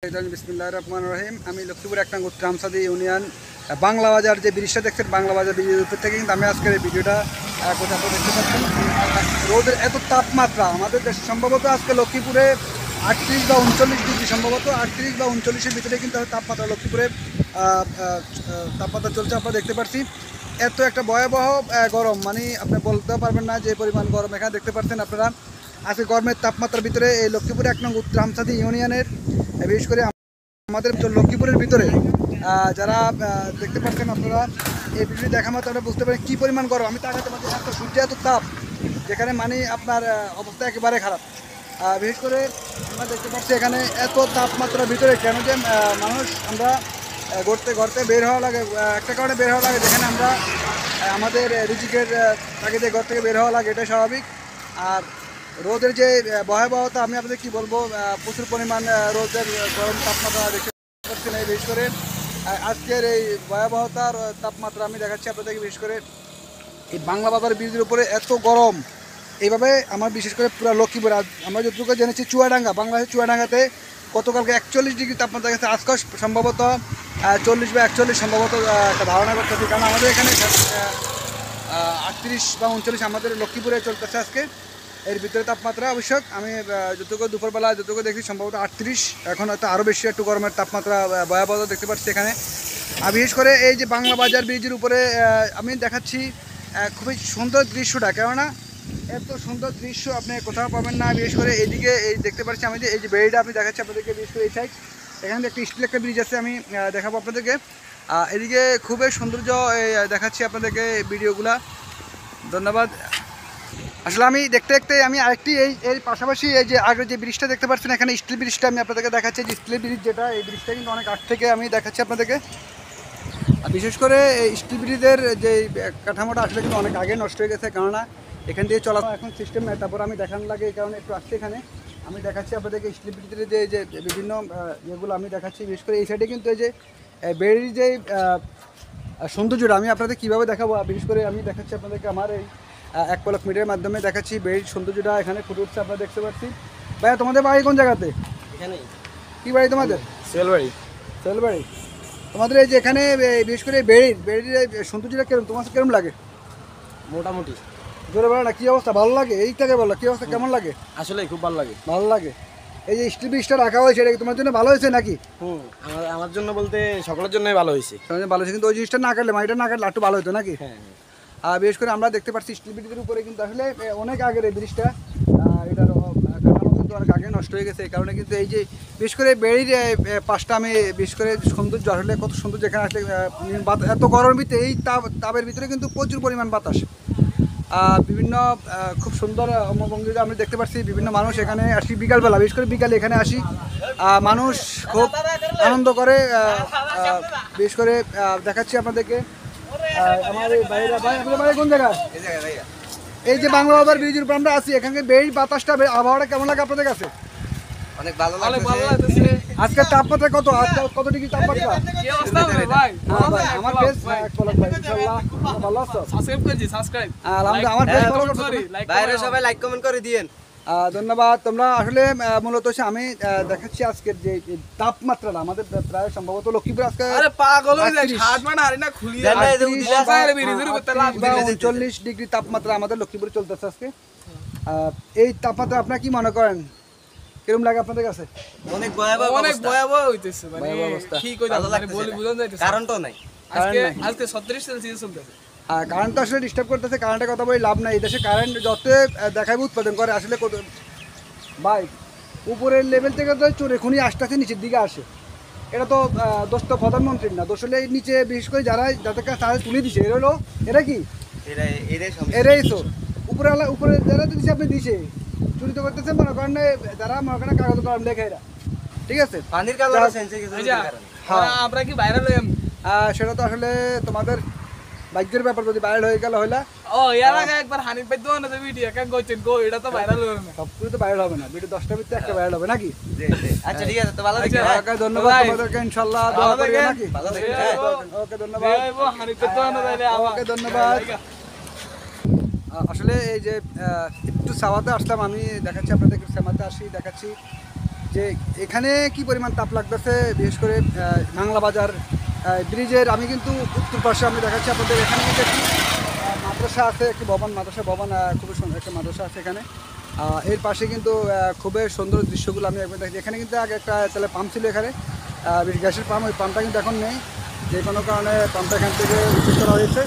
বিসমিল্লাহির রহমানির রহিম। আমি লক্ষ্মীপুর ১ নং উত্তর আমসাদি ইউনিয়ন বাংলা বাজার যে ব্রিজটা দেখছেন, বাংলা বাজার ব্রিজের উপর থেকে কিন্তু আমি আজকের এই ভিডিওটা কোথাও দেখতে পাচ্ছেন। রোদের এত তাপমাত্রা আমাদের দেশে সম্ভবত আজকে লক্ষ্মীপুরে ৩৮ বা ৩৯ ডিগ্রি, সম্ভবত ৩৮ বা ৩৯-এর ভিতরে কিন্তু তাপমাত্রা লক্ষ্মীপুরে তাপমাত্রা চলছে। আপনারা দেখতে পাচ্ছি এত একটা ভয়াবহ গরম, মানে আপনি বলতেও পারবেন না যে পরিমাণ গরম এখানে দেখতে পাচ্ছেন আপনারা। আজকে গরমের তাপমাত্রার ভিতরে এই লক্ষ্মীপুর ১ নং উত্তর আমসাদি ইউনিয়নের, বিশেষ করে আমাদের লক্ষ্মীপুরের ভিতরে যারা দেখতে পাচ্ছেন আপনারা, এই ভিডিও দেখা মাত্র আমরা বুঝতে পারি কী পরিমাণ গরম। আমি তাকাতে পারছি এত সূর্য এত তাপ, যেখানে মানে আপনার অবস্থা একেবারে খারাপ। বিশেষ করে আমরা দেখতে পাচ্ছি এখানে এত তাপমাত্রার ভিতরে কেন যে মানুষ আমরা ঘরতে বের হওয়া লাগে, একটা কারণে বের হওয়া লাগে, যেখানে আমরা আমাদের রিজিকের তাগিদে ঘর থেকে বের হওয়া লাগে, এটা স্বাভাবিক। আর রোদের যে ভয়াবহতা আমি আপনাদের কী বলবো, প্রচুর পরিমাণ রোদের গরম তাপমাত্রা দেখতে পাচ্ছি না। বিশেষ করে আজকের এই ভয়াবহতার তাপমাত্রা আমি দেখাচ্ছি আপনাদেরকে। বিশেষ করে এই বাংলা বাজার ব্রিজের উপরে এত গরম, এইভাবে আমার বিশেষ করে পুরো লক্ষ্মীপুর, আমরা যতটুকু জেনেছি চুয়াডাঙ্গা, বাংলাদেশের চুয়াডাঙ্গাতে গতকালকে ৪১ ডিগ্রি তাপমাত্রা গেছে, আজকে সম্ভবত ৪০ বা ৪১ সম্ভবত একটা ধারণা করতেছি। কারণ আমাদের এখানে ৩৮ বা ৩৯ আমাদের লক্ষ্মীপুরে চলতেছে আজকে এর ভিতরে তাপমাত্রা। অবশ্যই আমি যতটুকু দুপুরবেলা যতটুকু দেখি সম্ভবত ৩৮, এখন হয়তো আরও বেশি একটু গরমের তাপমাত্রা ভয়াবহ দেখতে পাচ্ছি এখানে। আর বিশেষ করে এই যে বাংলা বাজার ব্রিজের উপরে আমি দেখাচ্ছি খুবই সুন্দর দৃশ্যটা, কেননা এত সুন্দর দৃশ্য আপনি কোথাও পাবেন না। বিশেষ করে এইদিকে এই দেখতে পাচ্ছি আমি যে এই যে বেড়িটা আমি দেখাচ্ছি আপনাদেরকে, বিশেষ করে এই সাইড এখানে একটা স্টিল একটা ব্রিজ আছে, আমি দেখাবো আপনাদেরকে। এদিকে খুবই সৌন্দর্য দেখাচ্ছি আপনাদেরকে ভিডিওগুলা। ধন্যবাদ। আসলে আমি দেখতে দেখতে আমি আরেকটি এই পাশাপাশি এই যে আগের যে ব্রিজটা দেখতে পাচ্ছেন, এখানে স্টিল ব্রিজটা আমি আপনাদেরকে দেখাচ্ছি। যে স্টিল ব্রিজ যেটা, এই ব্রিজটা কিন্তু অনেক আগ থেকে আমি দেখাচ্ছি আপনাদেরকে। বিশেষ করে এই স্টিল ব্রিজের যে কাঠামোটা আসলে কিন্তু অনেক আগে নষ্ট হয়ে গেছে, কেননা এখান দিয়ে চলা এখন সিস্টেম নেই। তারপর আমি দেখানো লাগে এই কারণে একটু আসছি এখানে। আমি দেখাচ্ছি আপনাদেরকে স্টিল ব্রিজের যে বিভিন্ন ইয়েগুলো আমি দেখাচ্ছি। বিশেষ করে এই সাইডে কিন্তু এই যে বেড়ির যে সৌন্দর্যটা আমি আপনাদের কীভাবে দেখাবো, বিশেষ করে আমি দেখাচ্ছি আপনাদেরকে আমার এই এক পলক মিডিয়ার মাধ্যমে দেখাচ্ছি বেড়ির সৌন্দর্যটা এখানে ফুটে উঠছে, আপনারা দেখতে পাচ্ছি। ভাইয়া তোমাদের বাড়ি কোন জায়গাতে? এখানেই। কী বাড়ি তোমাদের? সেলবাড়ি। সেলবাড়ি। তোমাদের এই যে এখানে বিশেষ করে বেড়ির সৌন্দর্যটা কিরকম, তোমার কিরকম লাগে? মোটামুটি। জোরে বলো না, কী অবস্থা? ভালো লাগে? এইটাকে বলো, কী অবস্থা, কেমন লাগে? আসলে খুব ভালো লাগে। ভালো লাগে। এই যে স্টিল ব্রিজটা রাখা হয়েছে, এটা কি তোমার জন্য ভালো হয়েছে নাকি? আমার জন্য বলতে সকলের জন্যই ভালো হয়েছে। ভালো হয়েছে, কিন্তু ওই জিনিসটা না কাটলে, মাটিটা না কাটলে একটু ভালো হতো নাকি? হ্যাঁ। আর বিশেষ করে আমরা দেখতে পাচ্ছি স্টিল ব্রিজের উপরে কিন্তু আসলে অনেক আগের এই ব্রিজটা, এটার কাঠামো কিন্তু অনেক আগে নষ্ট হয়ে গেছে। এই কারণে কিন্তু এই যে বিশেষ করে বেড়ির পাশটা আমি বিশেষ করে সৌন্দর্য, আসলে কত সৌন্দর্য এখানে আসলে এত গরমের ভিতরে এই তাপের ভিতরে কিন্তু প্রচুর পরিমাণ বাতাস, বিভিন্ন খুব সুন্দর অঙ্গভঙ্গিটা আমি দেখতে পাচ্ছি। বিভিন্ন মানুষ এখানে আসি বিকালবেলা, বিশেষ করে বিকালে এখানে আসি, মানুষ খুব আনন্দ করে। বিশেষ করে দেখাচ্ছি আপনাদেরকে আমার এই বাইরে। ভাই আপনাদের বাড়ি কোন জায়গায়? এই যে বাংলা বাজার ব্রিজের উপর আমরা আছি, এখানে বেড়ির বাতাসটা, আবহাওয়াটা কেমন লাগে আপনাদের কাছে? অনেক ভালো লাগছে। আজকে তাপমাত্রা কত? কত ডিগ্রি তাপমাত্রা? আমার বেশ ইনশাআল্লাহ ভালো আছো? আলহামদুলিল্লাহ আমার বেশ ভালো করছো। বাইরে সবাই লাইক কমেন্ট করে দিয়েন। ধন্যবাদ। তোমরা আসলে মূলত হচ্ছে আমি দেখাচ্ছি আজকের যে তাপমাত্রাটা আমাদের প্রায় সম্ভবত লক্ষ্মীপুর আজকে ৩৯ ডিগ্রি তাপমাত্রা আমাদের লক্ষ্মীপুরে চলতেছে আজকে। এই তাপমাত্রা আপনারা কি মনে করেন, কিরকম লাগে আপনাদের কাছে? অনেক ভয়াবহ হইতেছে, মানে কি কই মানে বলি বুঝান যাইতেছে, কারণটাও নাই। আজকে 36 সেলসিয়াস চলতেছে। কারেন্ট আসলে ডিস্টার্ব করতেছে, কারেন্টের কথা বলে লাভ নাই। এই দেশে কারেন্ট যত দেখাবে উৎপাদন করে আসলে কত ভাই, উপরের লেভেল থেকে তো চোরে খুনি আস্তে আস্তে নিচের দিকে আসে। এটা তো দোষ তো প্রধানমন্ত্রীর না, দোষ হলে নিচে বিশেষ করে যাদের কাছে তারা তুলে দিছে, এরা হলো এরা কি এরাই তো উপরে যারা দিচ্ছে আপনি দিছে চুরি তো করতেছে, মনে করেন যারা মনে করেন কাগজ কলম লেখে এরা, ঠিক আছে। পানির কালার আমরা কি ভাইরাল হইম, সেটা তো আসলে তোমাদের ভাগ্যের ব্যাপার। যদি ভাইরাল হয়ে গেল হইলা এর আগে একবার হানিফ ভাই দোকানে যে ভিডিও কেন কইছেন গো, এটা তো ভাইরাল হবে না। সবকিছু তো ভাইরাল হবে না, ভিডিও 10টার ভিতরে একটা ভাইরাল হবে নাকি? আচ্ছা ঠিক আছে, তো ভালো থাকবেন। ওকে, ধন্যবাদ তোমাদেরকে, ইনশাআল্লাহ দোয়া করি নাকি? ভালো থাকবেন। ওকে, ধন্যবাদ। হানিফ ভাই দোকানে যাইলে ওকে, ধন্যবাদ। আসলে এই যে একটু সাওয়াতে আসলাম, আমি দেখাচ্ছি আপনাদের, একটু সামাতে আসি দেখাচ্ছি যে এখানে কি পরিমাণ তাপ লাগতেছে, বিশেষ করে বাংলা বাজার ব্রিজের। আমি কিন্তু উত্তর পাশে আমি দেখাচ্ছি আপনাদের, এখানে কিন্তু একটি মাদ্রাসা আছে, একটি ভবন, মাদ্রাসা ভবন, খুবই সুন্দর একটা মাদ্রাসা আছে এখানে। এর পাশে কিন্তু খুবই সুন্দর দৃশ্যগুলো আমি একবার দেখি। এখানে কিন্তু আগে একটা তেলের পাম্প ছিল এখানে, গ্যাসের পাম্প, ওই পাম্পটা কিন্তু এখন নেই, যে কোনো কারণে পাম্পটা এখান থেকে উচ্ছেদ করা হয়েছে।